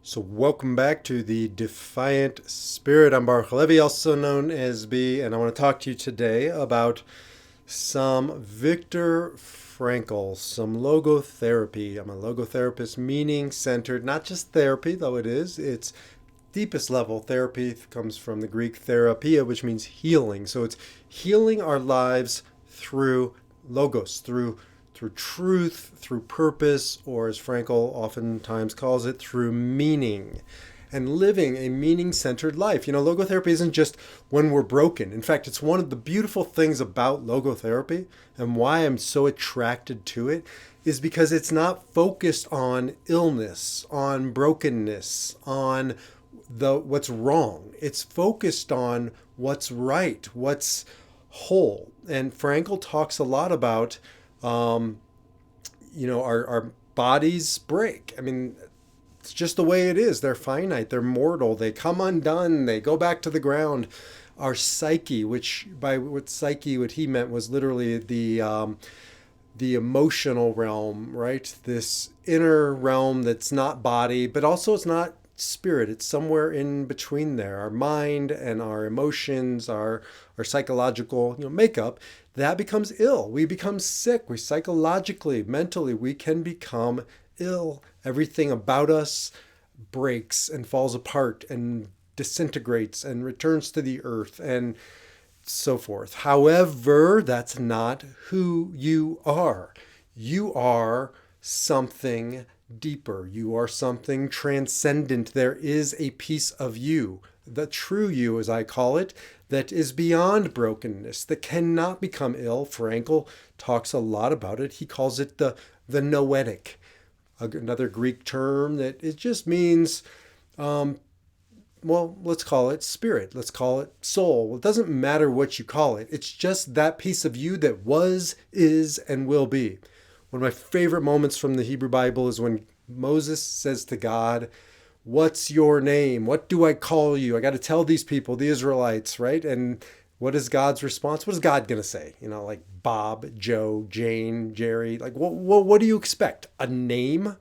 So welcome back to the Defiant Spirit. I'm Baruch Levy, also known as B, and I want to talk to you today about some Viktor Frankl, some logotherapy. I'm a logotherapist, meaning centered, not just therapy, though it is. It's deepest level therapy comes from the Greek therapia, which means healing. So it's healing our lives through logos, through truth, through purpose, or as Frankl oftentimes calls it, through meaning. And living a meaning centered life. Logotherapy isn't just when we're broken. In fact, it's one of the beautiful things about logotherapy and why I'm so attracted to it is because it's not focused on illness, on brokenness, on what's wrong. It's focused on what's right, what's whole. And Frankl talks a lot about our bodies break. I mean, it's just the way it is. They're finite, they're mortal, they come undone, they go back to the ground. Our psyche, which by what he meant was literally the emotional realm, right? This inner realm that's not body, but also it's not spirit. It's somewhere in between there. Our mind and our emotions, our psychological makeup, that becomes ill. We become sick. We psychologically, mentally, we can become ill. Everything about us breaks and falls apart and disintegrates and returns to the earth and so forth. However, that's not who you are. You are something deeper. You are something transcendent. There is a piece of you, the true you, as I call it, that is beyond brokenness, that cannot become ill. Frankl talks a lot about it. He calls it the noetic, another Greek term that it just means, let's call it spirit. Let's call it soul. It doesn't matter what you call it. It's just that piece of you that was, is, and will be. One of my favorite moments from the Hebrew Bible is when Moses says to God, "What's your name? What do I call you? I got to tell these people, the Israelites," right? And what is God's response? What is God going to say? Like Bob, Joe, Jane, Jerry. Like, what do you expect? A name?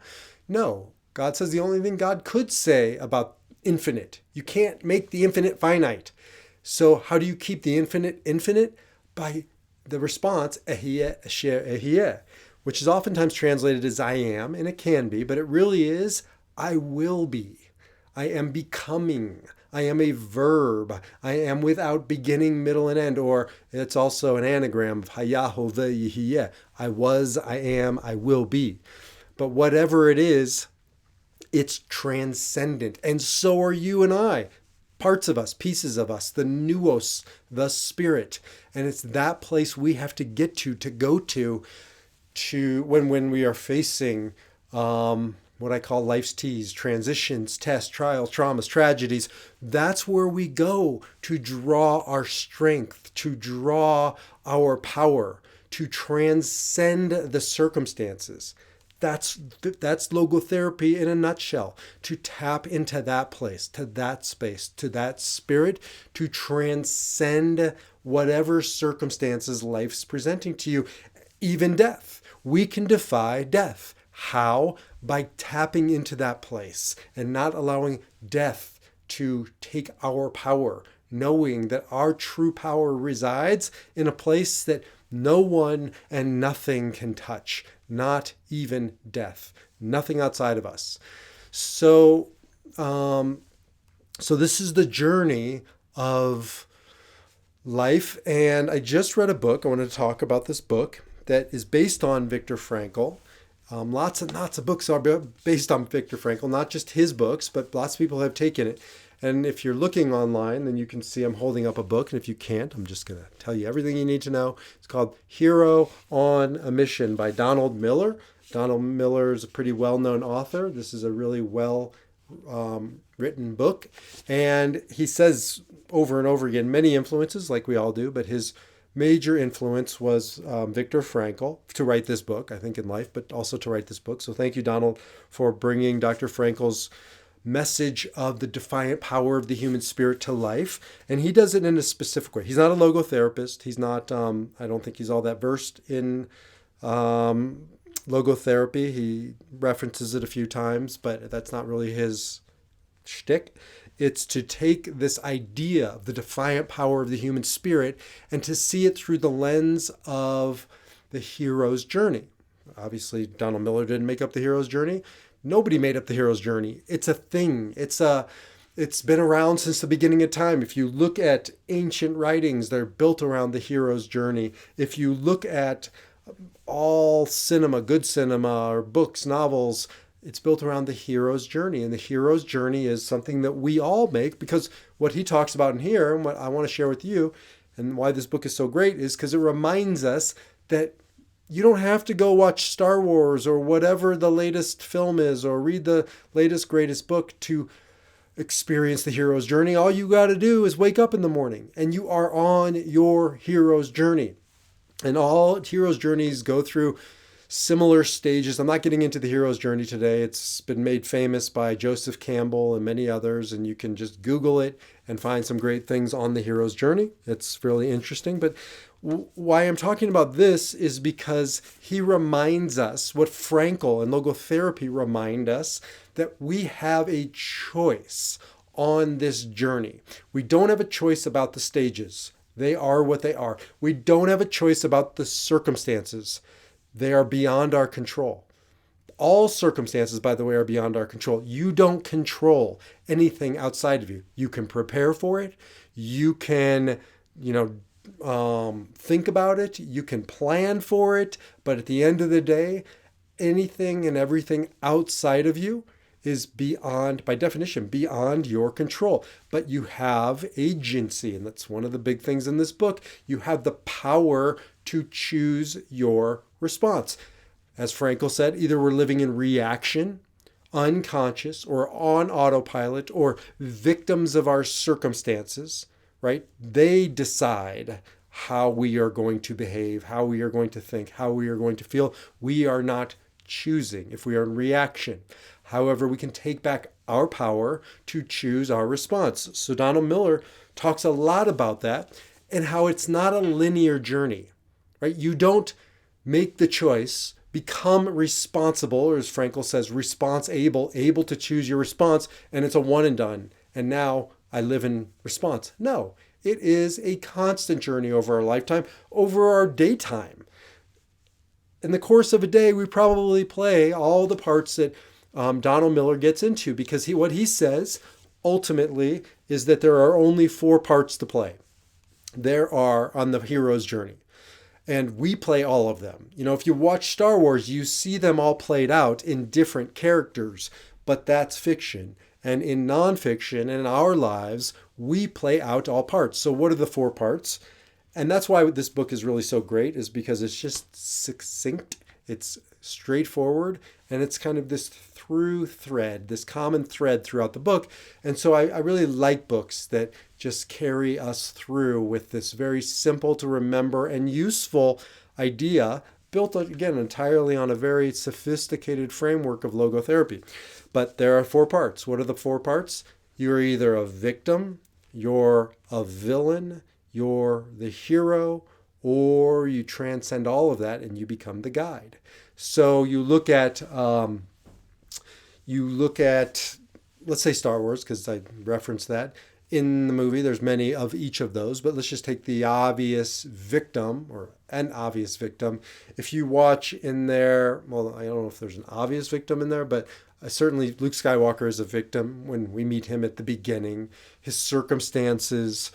No. God says the only thing God could say about infinite. You can't make the infinite finite. So how do you keep the infinite infinite? By the response, Ehyeh asher ehyeh, which is oftentimes translated as I am, and it can be, but it really is I will be. I am becoming. I am a verb. I am without beginning, middle, and end. Or it's also an anagram of Hayah Hoveh Yehyeh. I was, I am, I will be. But whatever it is, it's transcendent. And so are you and I. Parts of us, pieces of us, the nuos, the spirit. And it's that place we have to get to go to when we are facing what I call life's T's, transitions, tests, trials, traumas, tragedies. That's where we go to draw our strength, to draw our power, to transcend the circumstances. That's logotherapy in a nutshell, to tap into that place, to that space, to that spirit, to transcend whatever circumstances life's presenting to you, even death. We can defy death. How? By tapping into that place and not allowing death to take our power, knowing that our true power resides in a place that no one and nothing can touch, not even death, nothing outside of us. So this is the journey of life. And I just read a book. I want to talk about this book that is based on Viktor Frankl. Lots and lots of books are based on Viktor Frankl, not just his books, but lots of people have taken it. And if you're looking online, then you can see I'm holding up a book. And if you can't, I'm just going to tell you everything you need to know. It's called Hero on a Mission by Donald Miller. Donald Miller is a pretty well-known author. This is a really written book. And he says over and over again, many influences like we all do, but his major influence was Viktor Frankl to write this book, I think in life, but also to write this book. So thank you, Donald, for bringing Dr. Frankl's message of the defiant power of the human spirit to life. And he does it in a specific way. He's not a logotherapist. He's not, I don't think he's all that versed in logotherapy. He references it a few times, but that's not really his shtick. It's to take this idea of the defiant power of the human spirit and to see it through the lens of the hero's journey. Obviously, Donald Miller didn't make up the hero's journey. Nobody made up the hero's journey. It's a thing. It's been around since the beginning of time. If you look at ancient writings, they're built around the hero's journey. If you look at all cinema, good cinema, or books, novels, it's built around the hero's journey. And the hero's journey is something that we all make, because what he talks about in here, and what I want to share with you, and why this book is so great, is because it reminds us that you don't have to go watch Star Wars or whatever the latest film is, or read the latest, greatest book to experience the hero's journey. All you got to do is wake up in the morning and you are on your hero's journey. And all hero's journeys go through similar stages. I'm not getting into the hero's journey today. It's been made famous by Joseph Campbell and many others, and you can just Google it and find some great things on the hero's journey. It's really interesting. But why I'm talking about this is because he reminds us, what Frankl and logotherapy remind us, that we have a choice on this journey. We don't have a choice about the stages. They are what they are. We don't have a choice about the circumstances. They are beyond our control. All circumstances, by the way, are beyond our control. You don't control anything outside of you. You can prepare for it. You can, think about it. You can plan for it. But at the end of the day, anything and everything outside of you is beyond, by definition, beyond your control. But you have agency, and that's one of the big things in this book. You have the power to choose your response. As Frankl said, either we're living in reaction, unconscious, or on autopilot, or victims of our circumstances, right? They decide how we are going to behave, how we are going to think, how we are going to feel. We are not choosing if we are in reaction. However, we can take back our power to choose our response. So Donald Miller talks a lot about that and how it's not a linear journey, right? You don't make the choice, become responsible, or as Frankl says, able to choose your response, and it's a one and done. And now I live in response. No, it is a constant journey over our lifetime, over our daytime. In the course of a day, we probably play all the parts that Donald Miller gets into, because what he says ultimately is that there are only 4 parts to play. There are on the hero's journey. And we play all of them. If you watch Star Wars, you see them all played out in different characters, but that's fiction. And in nonfiction and in our lives, we play out all parts. So what are the 4 parts? And that's why this book is really so great, is because it's just succinct, it's straightforward, and it's kind of this through thread, this common thread throughout the book. And so I really like books that just carry us through with this very simple to remember and useful idea, built again entirely on a very sophisticated framework of logotherapy. But there are 4 parts. What are the 4 parts? You're either a victim, you're a villain, you're the hero, or you transcend all of that and you become the guide. So you look at, let's say Star Wars, because I referenced that. In the movie, there's many of each of those, but let's just take the obvious victim, or an obvious victim. If you watch in there, well, I don't know if there's an obvious victim in there, but certainly Luke Skywalker is a victim when we meet him at the beginning. His circumstances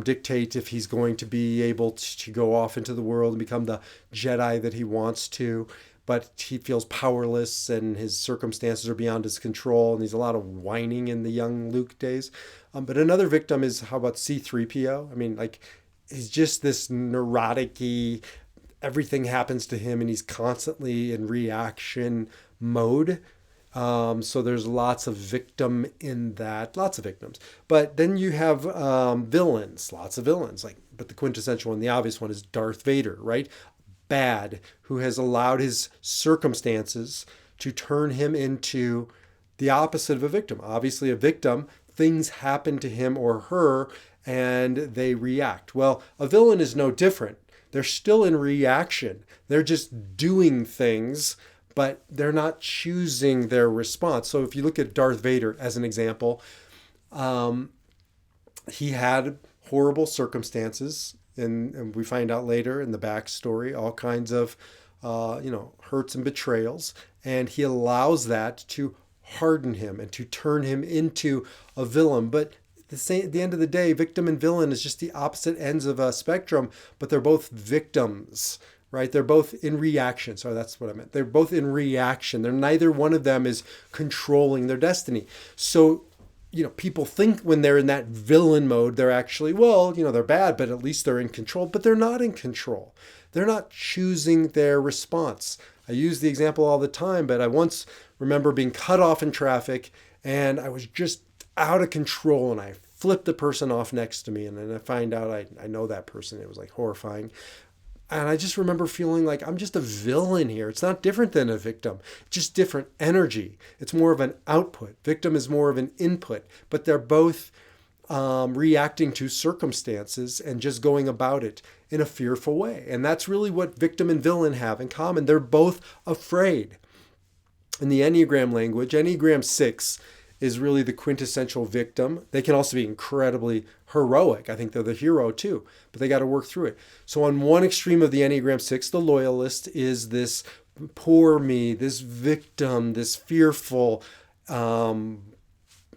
dictate if he's going to be able to go off into the world and become the Jedi that he wants to. But he feels powerless and his circumstances are beyond his control. And there's a lot of whining in the young Luke days. But another victim is, how about C-3PO? I mean, he's just this neurotic-y, everything happens to him and he's constantly in reaction mode. So there's lots of victim in that, lots of victims. But then you have villains, lots of villains. But the quintessential one, the obvious one, is Darth Vader, right? Bad, who has allowed his circumstances to turn him into the opposite of a victim. Obviously, a victim, things happen to him or her and they react. Well, a villain is no different. They're still in reaction. They're just doing things but they're not choosing their response. So if you look at Darth Vader as an example, he had horrible circumstances, and we find out later in the backstory all kinds of hurts and betrayals, and he allows that to harden him and to turn him into a villain. But at the end of the day, victim and villain is just the opposite ends of a spectrum, but they're both victims, right? They're both in reaction. Sorry, that's what I meant. They're both in reaction. Neither one of them is controlling their destiny. So, people think when they're in that villain mode, they're actually, they're bad, but at least they're in control. But they're not in control. They're not choosing their response. I use the example all the time, but I once remember being cut off in traffic, and I was just out of control, and I flipped the person off next to me, and then I find out I know that person. It was like horrifying. And I just remember feeling like I'm just a villain here. It's not different than a victim, just different energy. It's more of an output. Victim is more of an input, but they're both reacting to circumstances and just going about it in a fearful way. And that's really what victim and villain have in common. They're both afraid. In the Enneagram language, Enneagram 6 is really the quintessential victim. They can also be incredibly heroic. I think they're the hero too, but they got to work through it. So on one extreme of the Enneagram 6, the loyalist is this poor me, this victim, this fearful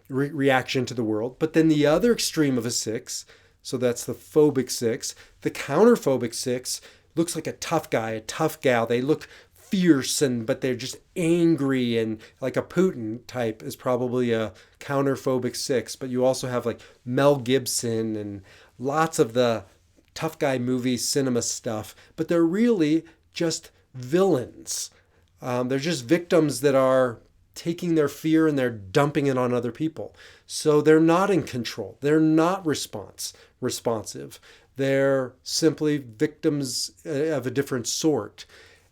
reaction to the world. But then the other extreme of a 6, so that's the phobic 6, the counterphobic 6 looks like a tough guy, a tough gal. They look fierce, but they're just angry, and like a Putin type is probably a counterphobic 6. But you also have like Mel Gibson and lots of the tough guy movie cinema stuff, but they're really just villains. They're just victims that are taking their fear and they're dumping it on other people. So they're not in control. They're not responsive. They're simply victims of a different sort.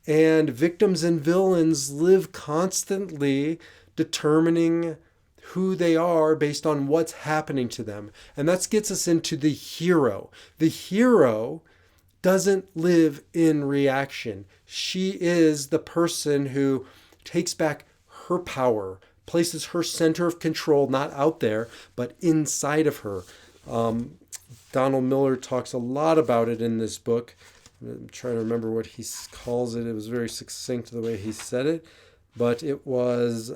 And victims and villains live constantly determining who they are based on what's happening to them. And that gets us into the hero. The hero doesn't live in reaction. She is the person who takes back her power, places her center of control not out there, but inside of her. Donald Miller talks a lot about it in this book. I'm trying to remember what he calls it. It was very succinct the way he said it, but it was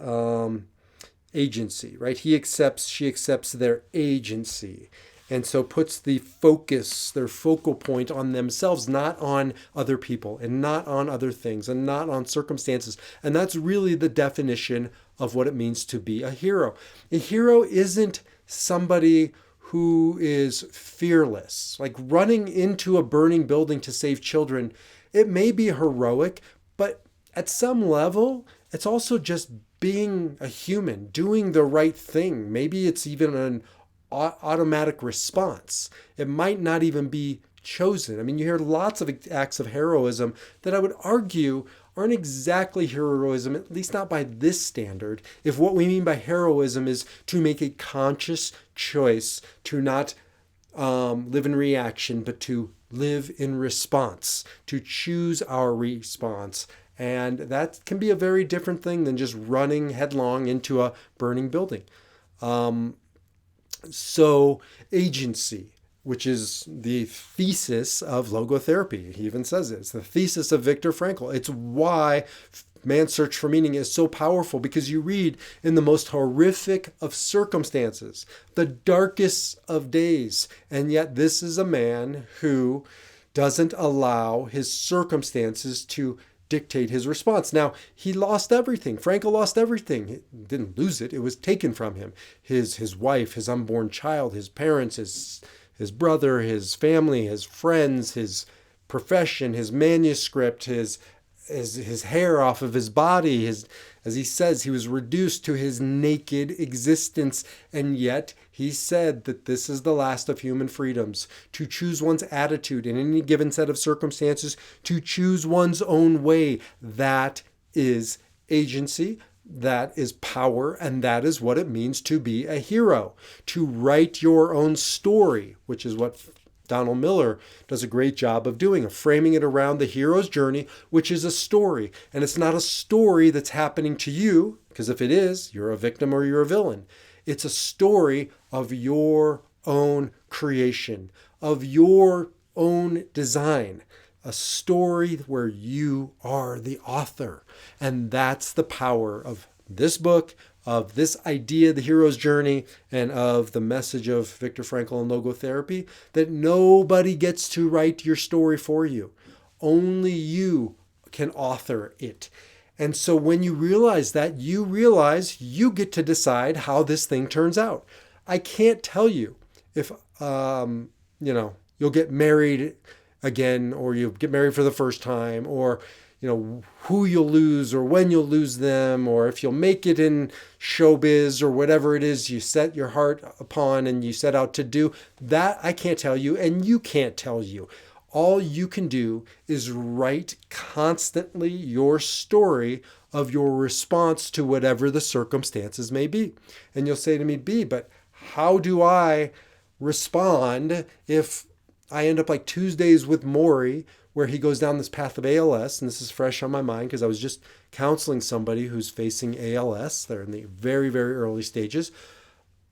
agency, right? She accepts their agency, and so puts the focus, their focal point on themselves, not on other people and not on other things and not on circumstances. And that's really the definition of what it means to be a hero. A hero isn't somebody who is fearless, like running into a burning building to save children. It may be heroic, but at some level, it's also just being a human, doing the right thing. Maybe it's even an automatic response. It might not even be chosen. I mean, you hear lots of acts of heroism that I would argue aren't exactly heroism, at least not by this standard, if what we mean by heroism is to make a conscious choice to not live in reaction, but to live in response, to choose our response. And that can be a very different thing than just running headlong into a burning building. So agency, which is the thesis of logotherapy. He even says it. It's the thesis of Viktor Frankl. It's why Man's Search for Meaning is so powerful, because you read in the most horrific of circumstances, the darkest of days, and yet this is a man who doesn't allow his circumstances to dictate his response. Now, he lost everything. Frankl lost everything. He didn't lose it. It was taken from him. His wife, his unborn child, his parents, his brother, his family, his friends, his profession, his manuscript, his hair off of his body. As he says, he was reduced to his naked existence. And yet he said that this is the last of human freedoms, to choose one's attitude in any given set of circumstances, to choose one's own way. That is agency. That is power, and that is what it means to be a hero. To write your own story, which is what Donald Miller does a great job of doing, of framing it around the hero's journey, which is a story. And it's not a story that's happening to you, because if it is, you're a victim or you're a villain. It's a story of your own creation, of your own design, a story where you are the author. And that's the power of this book, of this idea, the hero's journey, and of the message of Viktor Frankl and logotherapy, that nobody gets to write your story for you. Only you can author it. And so when you realize that, you realize you get to decide how this thing turns out. I can't tell you if, you'll get married again, or you get married for the first time, or who you'll lose or when you'll lose them, or if you'll make it in showbiz or whatever it is you set your heart upon and you set out to do. That I can't tell you, and you can't tell you. All you can do is write constantly your story of your response to whatever the circumstances may be. And you'll say to me, B, but how do I respond if I end up like Tuesdays with Maury, where he goes down this path of ALS? And this is fresh on my mind because I was just counseling somebody who's facing ALS. They're in the very, very early stages,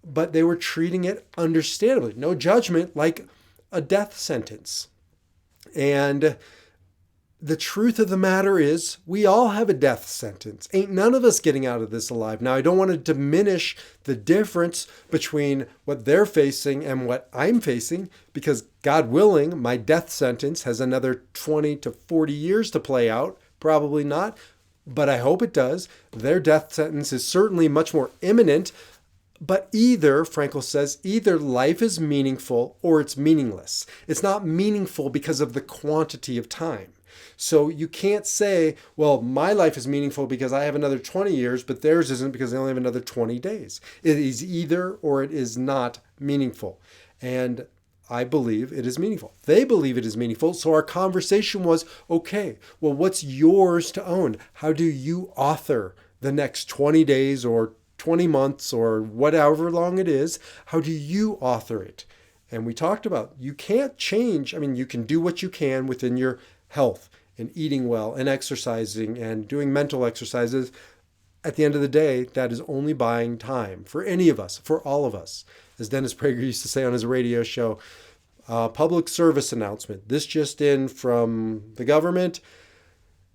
but they were treating it understandably, no judgment, like a death sentence. And the truth of the matter is, we all have a death sentence. Ain't none of us getting out of this alive. Now, I don't want to diminish the difference between what they're facing and what I'm facing, because God willing, my death sentence has another 20 to 40 years to play out. Probably not, but I hope it does. Their death sentence is certainly much more imminent. But either, Frankl says, either life is meaningful or it's meaningless. It's not meaningful because of the quantity of time. So you can't say, well, my life is meaningful because I have another 20 years, but theirs isn't because they only have another 20 days. It is either or it is not meaningful. And I believe it is meaningful. They believe it is meaningful. So our conversation was, okay, well, what's yours to own? How do you author the next 20 days or 20 months or whatever long it is? How do you author it? And we talked about, you can't change. I mean, you can do what you can within your health and eating well and exercising and doing mental exercises. At the end of the day, that is only buying time for any of us, for all of us. As Dennis Prager used to say on his radio show, public service announcement. This just in from the government.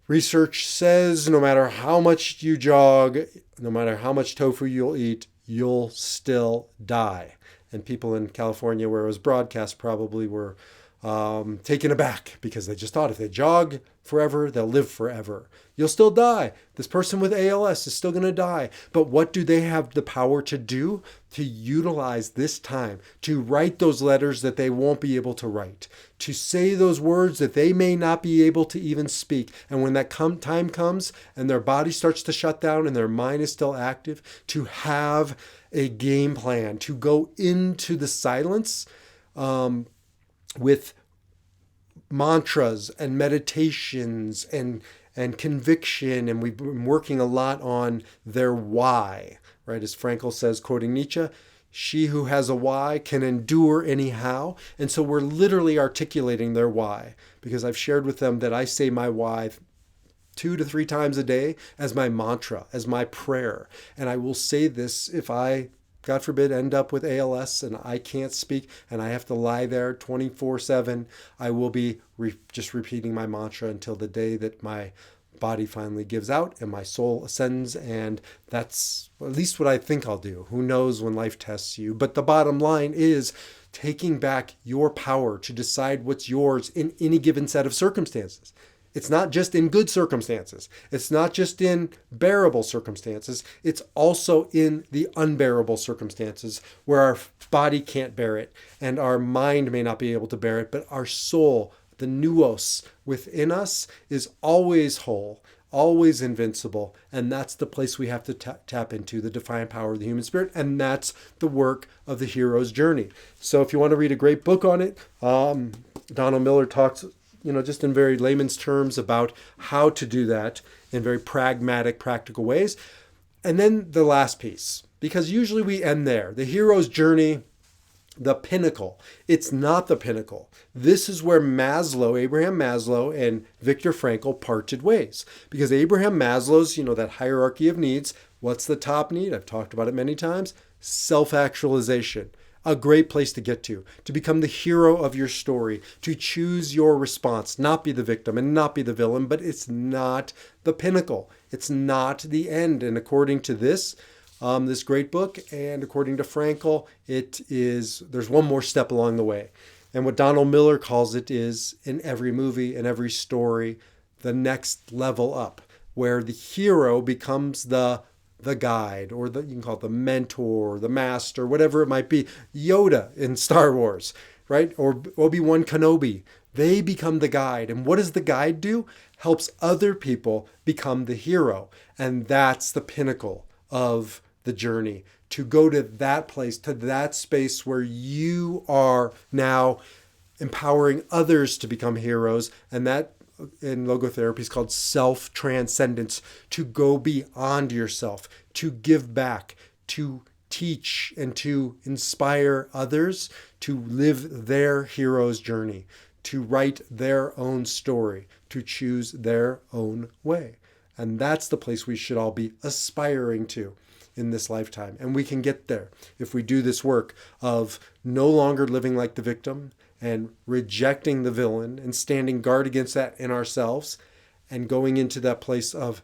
Research says no matter how much you jog, no matter how much tofu you'll eat, you'll still die. And people in California, where it was broadcast, probably were taken aback because they just thought if they jog forever, they'll live forever. You'll still die. This person with ALS is still going to die. But what do they have the power to do? To utilize this time, to write those letters that they won't be able to write, to say those words that they may not be able to even speak. And when that time comes and their body starts to shut down and their mind is still active, to have a game plan, to go into the silence with mantras and meditations and conviction. And we've been working a lot on their why, right? As Frankl says, quoting Nietzsche, she who has a why can endure anyhow. And so we're literally articulating their why, because I've shared with them that I say my why 2 to 3 times a day as my mantra, as my prayer. And I will say this if I, God forbid, end up with ALS and I can't speak and I have to lie there 24/7, I will be just repeating my mantra until the day that my body finally gives out and my soul ascends. And that's at least what I think I'll do. Who knows when life tests you? But the bottom line is taking back your power to decide what's yours in any given set of circumstances. It's not just in good circumstances. It's not just in bearable circumstances. It's also in the unbearable circumstances where our body can't bear it and our mind may not be able to bear it, but our soul, the nous within us, is always whole, always invincible. And that's the place we have to tap into, the defiant power of the human spirit. And that's the work of the hero's journey. So if you want to read a great book on it, Donald Miller talks just in very layman's terms about how to do that in very pragmatic, practical ways. And then the last piece, because usually we end there. The hero's journey the pinnacle. It's not the pinnacle. This is where Abraham Maslow and Viktor Frankl parted ways. Because Abraham Maslow's, that hierarchy of needs, what's the top need? I've talked about it many times. Self-actualization. A great place to get to become the hero of your story, to choose your response, not be the victim and not be the villain, but it's not the pinnacle. It's not the end. And according to this great book, and according to Frankl, there's one more step along the way. And what Donald Miller calls it is, in every movie, in every story, the next level up, where the hero becomes the guide, or you can call it the mentor, the master, whatever it might be. Yoda in Star Wars, right? Or Obi-Wan Kenobi. They become the guide. And what does the guide do? Helps other people become the hero. And that's the pinnacle of the journey, to go to that place, to that space where you are now empowering others to become heroes. And that in logotherapy is called self-transcendence, to go beyond yourself, to give back, to teach and to inspire others to live their hero's journey, to write their own story, to choose their own way. And that's the place we should all be aspiring to in this lifetime. And we can get there if we do this work of no longer living like the victim and rejecting the villain and standing guard against that in ourselves, and going into that place of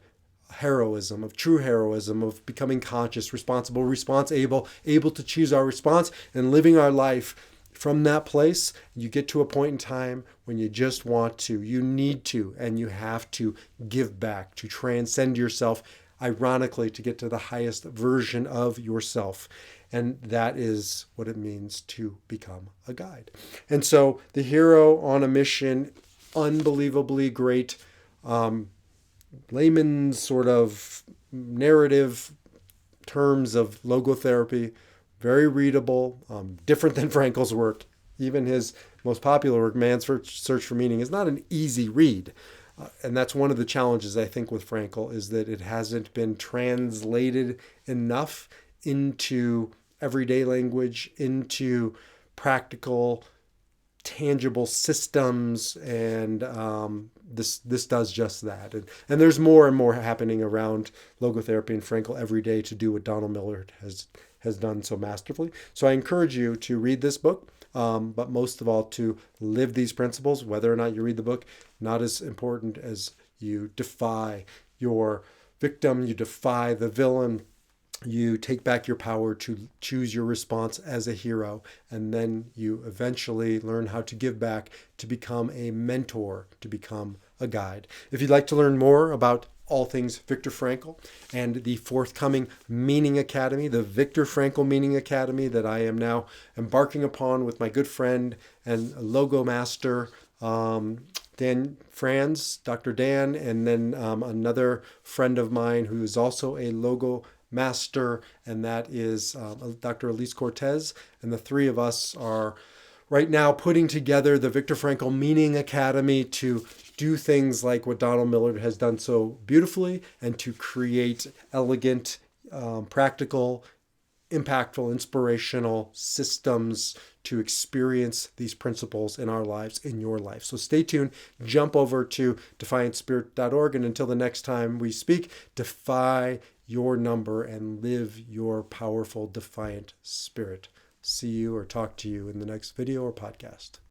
heroism, of true heroism, of becoming conscious, responsible, able to choose our response and living our life from that place. You get to a point in time when you just want to, you need to, and you have to give back, to transcend yourself, ironically, to get to the highest version of yourself. And that is what it means to become a guide. And so the hero on a mission, unbelievably great layman's sort of narrative terms of logotherapy, very readable, different than Frankl's work. Even his most popular work, Man's Search for Meaning, is not an easy read. And that's one of the challenges, I think, with Frankl, is that it hasn't been translated enough into everyday language, into practical, tangible systems, and this does just that. And there's more and more happening around logotherapy and Frankl every day to do what Donald Miller has done so masterfully. So I encourage you to read this book, but most of all to live these principles. Whether or not you read the book, not as important as you defy your victim, you defy the villain, you take back your power to choose your response as a hero, and then you eventually learn how to give back, to become a mentor, to become a guide. If you'd like to learn more about all things Viktor Frankl and the forthcoming Meaning Academy, the Viktor Frankl Meaning Academy that I am now embarking upon with my good friend and logo master, Dan Franz, Dr. Dan, and then another friend of mine who is also a logo master, and that is Dr. Elise Cortez. And the three of us are right now putting together the Viktor Frankl Meaning Academy to do things like what Donald Miller has done so beautifully, and to create elegant, practical, impactful, inspirational systems to experience these principles in our lives, in your life. So stay tuned. Jump over to defiantspirit.org, and until the next time we speak, defy your number and live your powerful, defiant spirit. See you or talk to you in the next video or podcast.